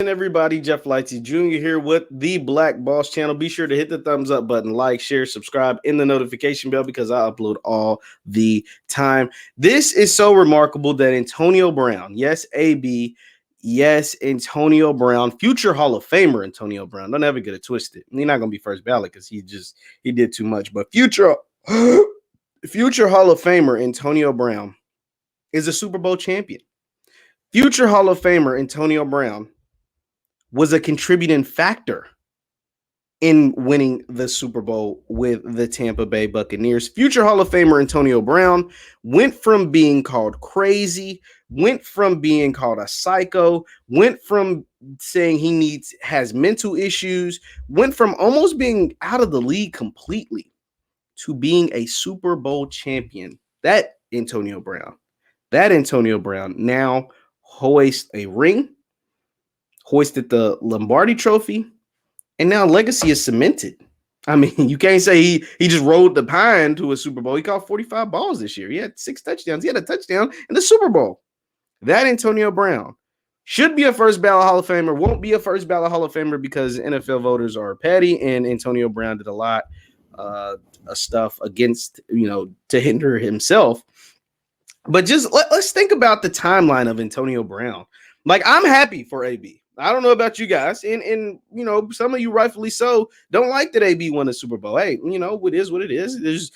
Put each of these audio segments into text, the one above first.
everybody? Jeff Lightsy Jr. here with the Black Boss channel. Be sure to hit the thumbs up button, like, share, subscribe, and the notification bell because I upload all the time. This is so remarkable that Antonio Brown, yes, AB, yes, Antonio Brown, future Hall of Famer Antonio Brown. Don't ever get it twisted. He's not going to be first ballot because he did too much. But future Hall of Famer Antonio Brown is a Super Bowl champion. Future Hall of Famer Antonio Brown was a contributing factor in winning the Super Bowl with the Tampa Bay Buccaneers. Future Hall of Famer Antonio Brown went from being called crazy, went from being called a psycho, went from saying has mental issues, went from almost being out of the league completely to being a Super Bowl champion. That Antonio Brown now hoist a ring, hoisted the Lombardi trophy, and now legacy is cemented. I mean, you can't say he just rode the pine to a Super Bowl. He caught 45 balls this year. He had 6 touchdowns. He had a touchdown in the Super Bowl. That Antonio Brown should be a first ballot Hall of Famer, won't be a first ballot Hall of Famer because NFL voters are petty, and Antonio Brown did a lot of stuff against, to hinder himself. But just let's think about the timeline of Antonio Brown. Like, I'm happy for AB. I don't know about you guys, and some of you rightfully so don't like that AB won the Super Bowl. Hey, it is what it is. There's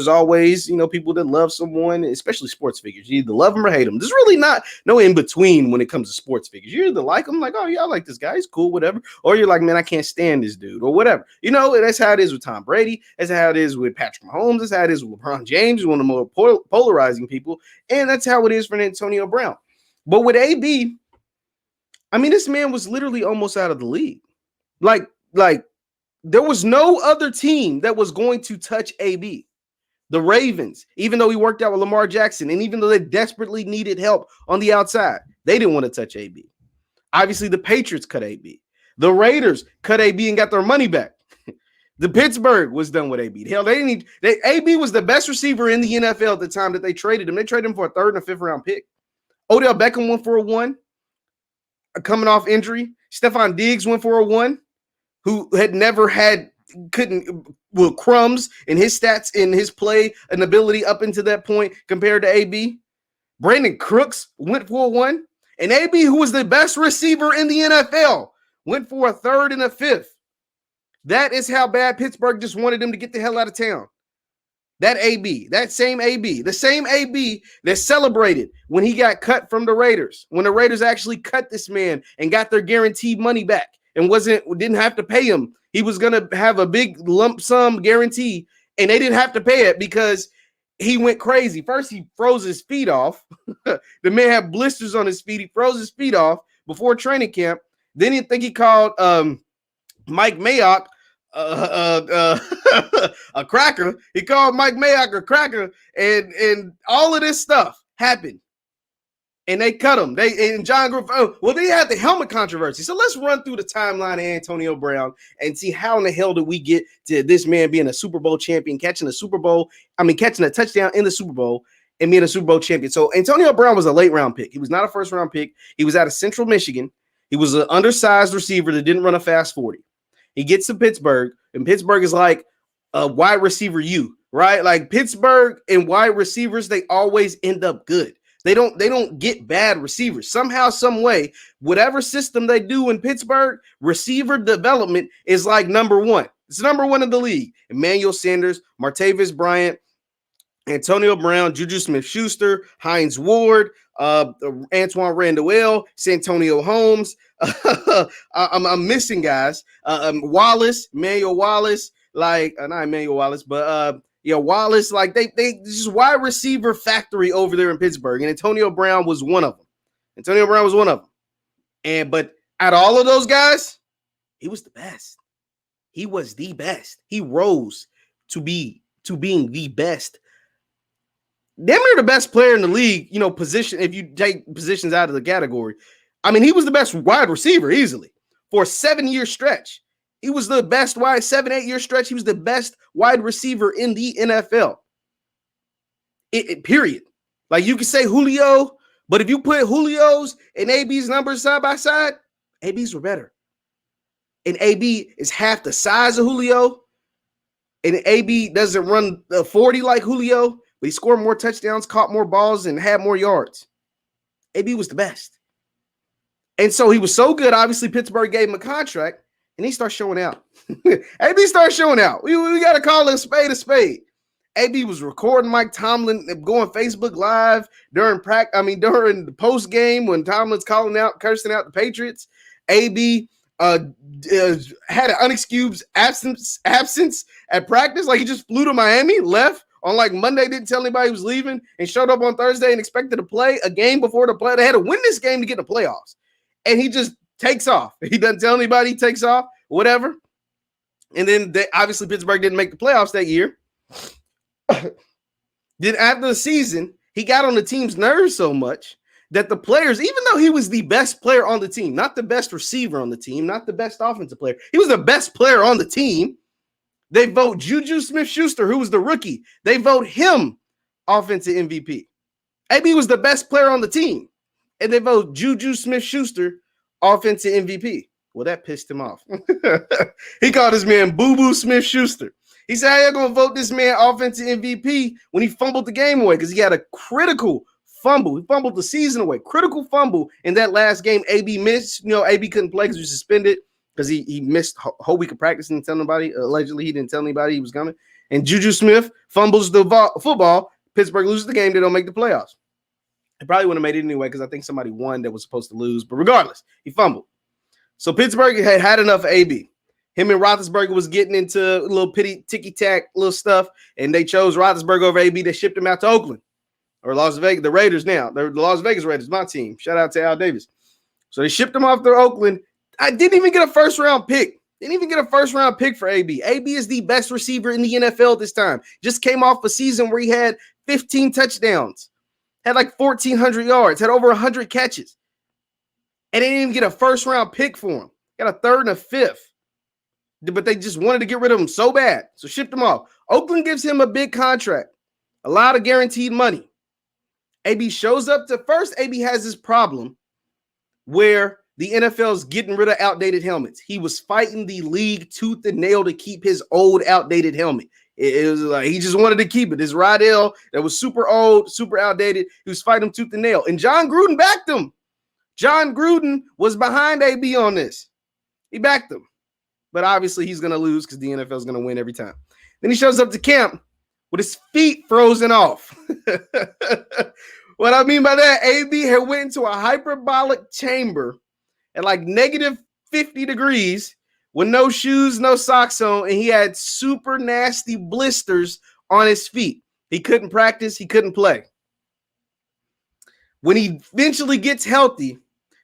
always people that love someone, especially sports figures. You either love them or hate them. There's really not no in between when it comes to sports figures. You either like them, like, oh yeah, I like this guy, he's cool, whatever, or you're like, man, I can't stand this dude, or whatever. That's how it is with Tom Brady. That's how it is with Patrick Mahomes. That's how it is with LeBron James, one of the more polarizing people, and that's how it is for Antonio Brown. But with AB, I mean, this man was literally almost out of the league. Like there was no other team that was going to touch AB. The Ravens, even though he worked out with Lamar Jackson, and even though they desperately needed help on the outside, they didn't want to touch AB. Obviously, the Patriots cut AB. The Raiders cut AB and got their money back. The Pittsburgh was done with AB. Hell, AB was the best receiver in the NFL at the time that they traded him. They traded him for a 3rd and a 5th round pick. Odell Beckham went for a 1. Coming off injury, Stephon Diggs went for a 1, who had never had crumbs in his stats, in his play and ability up until that point compared to AB. Brandon Crooks went for a 1, and AB, who was the best receiver in the NFL, went for a 3rd and a 5th. That is how bad Pittsburgh just wanted him to get the hell out of town. That same AB that celebrated when he got cut from the Raiders, when the Raiders actually cut this man and got their guaranteed money back and didn't have to pay him. He was going to have a big lump sum guarantee, and they didn't have to pay it because he went crazy. First, he froze his feet off. The man had blisters on his feet. He froze his feet off before training camp. Then he called Mike Mayock a cracker. He called Mike Mayock a cracker, and all of this stuff happened, and they cut him. And John Griffin. They had the helmet controversy. So let's run through the timeline of Antonio Brown and see how in the hell did we get to this man being a Super Bowl champion, catching a touchdown in the Super Bowl, and being a Super Bowl champion. So Antonio Brown was a late round pick. He was not a first round pick. He was out of Central Michigan. He was an undersized receiver that didn't run a fast 40. He gets to Pittsburgh, and Pittsburgh is like a wide receiver right? Like Pittsburgh and wide receivers, they always end up good. They don't get bad receivers. Somehow, some way, whatever system they do in Pittsburgh, receiver development is like number 1. It's number 1 in the league. Emmanuel Sanders, Martavis Bryant, Antonio Brown, Juju Smith-Schuster, Hines Ward, Antoine Randall, Santonio Holmes. I'm missing guys. Wallace, Emmanuel Wallace, not Emmanuel Wallace, but Wallace. Like they just wide receiver factory over there in Pittsburgh, and Antonio Brown was one of them. But out of all of those guys, he was the best. He was the best. He rose to being the best. Damn near the best player in the league, position, if you take positions out of the category. I mean, he was the best wide receiver easily for a 7-year stretch. He was the best 7-8-year stretch. He was the best wide receiver in the NFL. Period. Like, you could say Julio, but if you put Julio's and AB's numbers side by side, ABs were better. And AB is half the size of Julio. And AB doesn't run the 40 like Julio, but he scored more touchdowns, caught more balls, and had more yards. AB was the best. And so he was so good, obviously Pittsburgh gave him a contract, and he starts showing out. AB starts showing out. We got to call it a spade a spade. AB was recording Mike Tomlin, going Facebook Live during during the post game when Tomlin's cursing out the Patriots. AB had an unexcused absence at practice. Like he just flew to Miami, left on like Monday, didn't tell anybody he was leaving, and showed up on Thursday and expected to play a game before the play. They had to win this game to get the playoffs. And he just takes off. He doesn't tell anybody, he takes off, whatever. And then obviously Pittsburgh didn't make the playoffs that year. Then after the season, he got on the team's nerves so much that the players, even though he was the best player on the team, not the best receiver on the team, not the best offensive player, he was the best player on the team. They vote Juju Smith-Schuster, who was the rookie. They vote him offensive MVP. AB was the best player on the team. And they vote Juju Smith-Schuster offensive MVP. Well, that pissed him off. He called this man Boo-Boo Smith-Schuster. He said, how you going to vote this man offensive MVP when he fumbled the game away? Because he had a critical fumble. He fumbled the season away. Critical fumble in that last game. AB missed. AB couldn't play because he was suspended because he missed a whole week of practice and didn't tell nobody. Allegedly, he didn't tell anybody he was coming. And Juju Smith fumbles the football. Pittsburgh loses the game. They don't make the playoffs. He probably wouldn't have made it anyway because I think somebody won that was supposed to lose. But regardless, he fumbled. So Pittsburgh had enough of AB. Him and Roethlisberger was getting into a little ticky-tack little stuff, and they chose Roethlisberger over AB. They shipped him out to Oakland or Las Vegas, the Raiders now. They're the Las Vegas Raiders, my team. Shout out to Al Davis. So they shipped him off to Oakland. I didn't even get a first-round pick. Didn't even get a first-round pick for AB. AB is the best receiver in the NFL this time. Just came off a season where he had 15 touchdowns, had like 1,400 yards, had over 100 catches. And they didn't even get a first-round pick for him. Got a third and a fifth. But they just wanted to get rid of him so bad. So shipped him off. Oakland gives him a big contract. A lot of guaranteed money. AB shows up to first. AB has this problem where the NFL is getting rid of outdated helmets. He was fighting the league tooth and nail to keep his old outdated helmet. It was like he just wanted to keep it. This Rydell that was super old, super outdated. He was fighting him tooth and nail. And John Gruden backed him. John Gruden was behind AB on this. He backed him. But obviously he's going to lose because the NFL is going to win every time. Then he shows up to camp with his feet frozen off. What I mean by that, AB had went into a hyperbolic chamber at like negative 50 degrees with no shoes, no socks on, and he had super nasty blisters on his feet. He couldn't practice. He couldn't play. When he eventually gets healthy,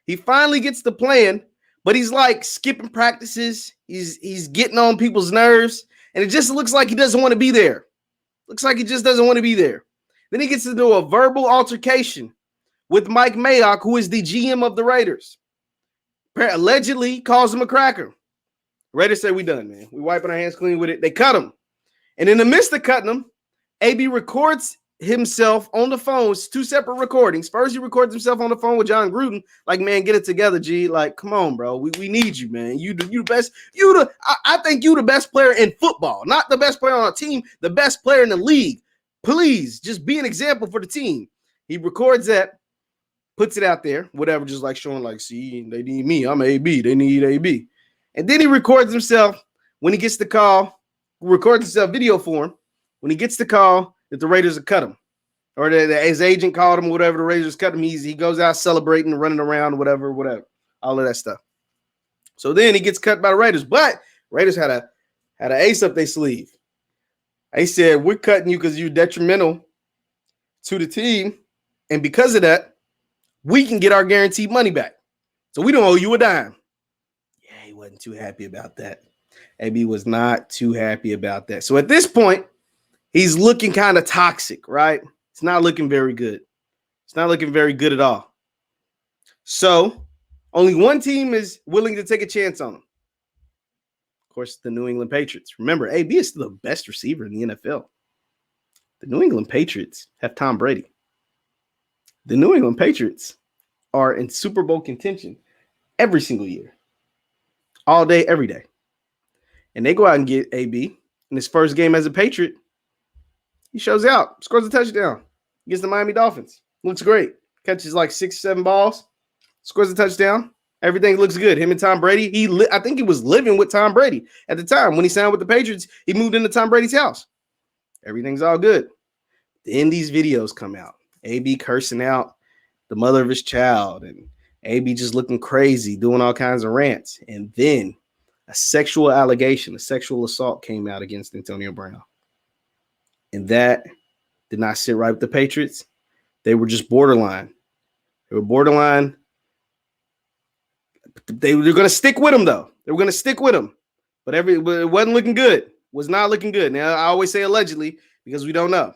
he finally gets the plan, but he's like skipping practices. He's getting on people's nerves, and it just looks like he doesn't want to be there. Looks like he just doesn't want to be there. Then he gets into a verbal altercation with Mike Mayock, who is the GM of the Raiders. Allegedly calls him a cracker. Raiders say, we done, man. We wiping our hands clean with it. They cut him. And in the midst of cutting him, AB records himself on the phone. It's two separate recordings. First, he records himself on the phone with John Gruden. Like, man, get it together, G. Like, come on, bro. We need you, man. You the best. I think you the best player in football. Not the best player on a team, the best player in the league. Please, just be an example for the team. He records that, puts it out there, whatever, just like showing, like, see, they need me. I'm AB. They need AB. And then he records himself when he gets the call, records himself video for him. When he gets the call that the Raiders have cut him, or that his agent called him, whatever, the Raiders cut him, he goes out celebrating, running around, whatever, all of that stuff. So then he gets cut by the Raiders, but Raiders had an ace up their sleeve. They said, we're cutting you because you're detrimental to the team, and because of that, we can get our guaranteed money back. So we don't owe you a dime. Yeah, he wasn't too happy about that. AB was not too happy about that. So at this point, he's looking kind of toxic, right? It's not looking very good. It's not looking very good at all. So only one team is willing to take a chance on him. Of course, the New England Patriots. Remember, AB is still the best receiver in the NFL. The New England Patriots have Tom Brady. The New England Patriots are in Super Bowl contention. every single year, all day, every day. And they go out and get AB in his first game as a Patriot. He shows out, scores a touchdown against the Miami Dolphins. Looks great. Catches like 6-7 balls, scores a touchdown. Everything looks good. Him and Tom Brady. I think he was living with Tom Brady at the time when he signed with the Patriots. He moved into Tom Brady's house. Everything's all good. Then these videos come out. AB cursing out the mother of his child, and AB just looking crazy, doing all kinds of rants. And then a sexual allegation, a sexual assault came out against Antonio Brown. And that did not sit right with the Patriots. They were just borderline. They were borderline. They were going to stick with him, though. They were going to stick with him. But it wasn't looking good. Was not looking good. Now, I always say allegedly because we don't know.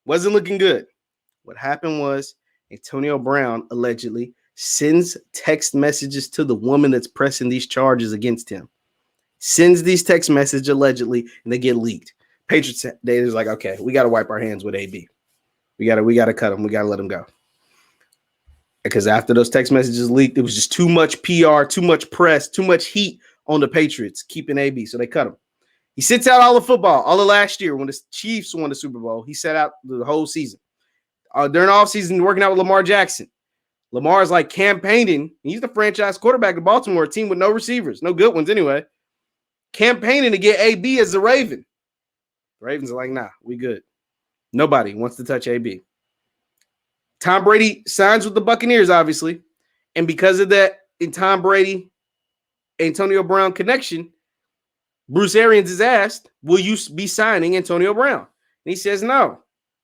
Wasn't looking good. What happened was Antonio Brown allegedly sends text messages to the woman that's pressing these charges against him. Sends these text messages allegedly, and they get leaked. Patriots, they was like, okay, we got to wipe our hands with AB. We got to cut him. We got to let him go. Because after those text messages leaked, it was just too much PR, too much press, too much heat on the Patriots keeping AB. So they cut him. He sits out all the football, all of last year when the Chiefs won the Super Bowl. He sat out the whole season. During the offseason, working out with Lamar Jackson. Lamar's like campaigning. He's the franchise quarterback of Baltimore, a team with no receivers, no good ones anyway. Campaigning to get AB as a Raven. The Ravens are like, nah, we good. Nobody wants to touch AB. Tom Brady signs with the Buccaneers, obviously. And because of that, in Tom Brady, Antonio Brown connection, Bruce Arians is asked, will you be signing Antonio Brown? And he says no.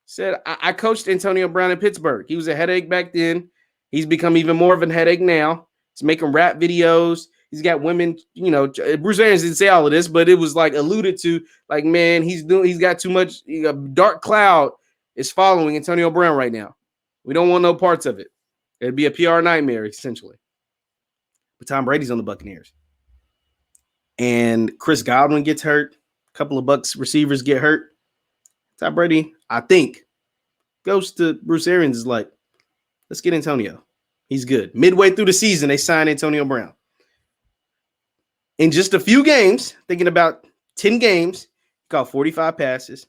Said, I coached Antonio Brown in Pittsburgh. He was a headache back then. He's become even more of a headache now. He's making rap videos. He's got women, Bruce Arians didn't say all of this, but it was like alluded to, like, man, he's got too much. A dark cloud is following Antonio Brown right now. We don't want no parts of it. It'd be a PR nightmare, essentially. But Tom Brady's on the Buccaneers. And Chris Godwin gets hurt. A couple of Bucs receivers get hurt. Tom Brady, I think, goes to Bruce Arians is like, let's get Antonio. He's good. Midway through the season, they signed Antonio Brown. In just a few games, thinking about 10 games, he caught 45 passes,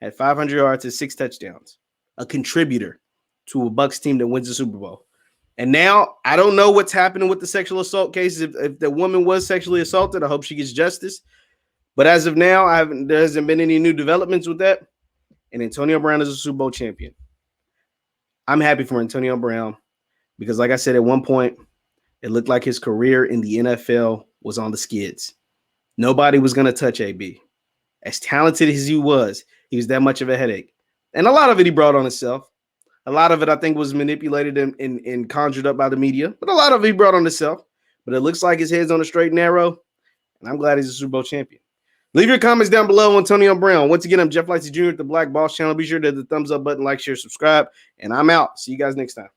had 500 yards and 6 touchdowns. A contributor to a Bucs team that wins the Super Bowl. And now, I don't know what's happening with the sexual assault cases. If the woman was sexually assaulted, I hope she gets justice. But as of now, there hasn't been any new developments with that. And Antonio Brown is a Super Bowl champion. I'm happy for Antonio Brown because, like I said, at one point, it looked like his career in the NFL was on the skids. Nobody was going to touch AB. As talented as he was that much of a headache. And a lot of it he brought on himself. A lot of it, I think, was manipulated and conjured up by the media. But a lot of it he brought on himself. But it looks like his head's on the straight and narrow. And I'm glad he's a Super Bowl champion. Leave your comments down below on Antonio Brown. Once again, I'm Jeff Lightsy Jr. at the Black Boss channel. Be sure to hit the thumbs up button, like, share, subscribe. And I'm out. See you guys next time.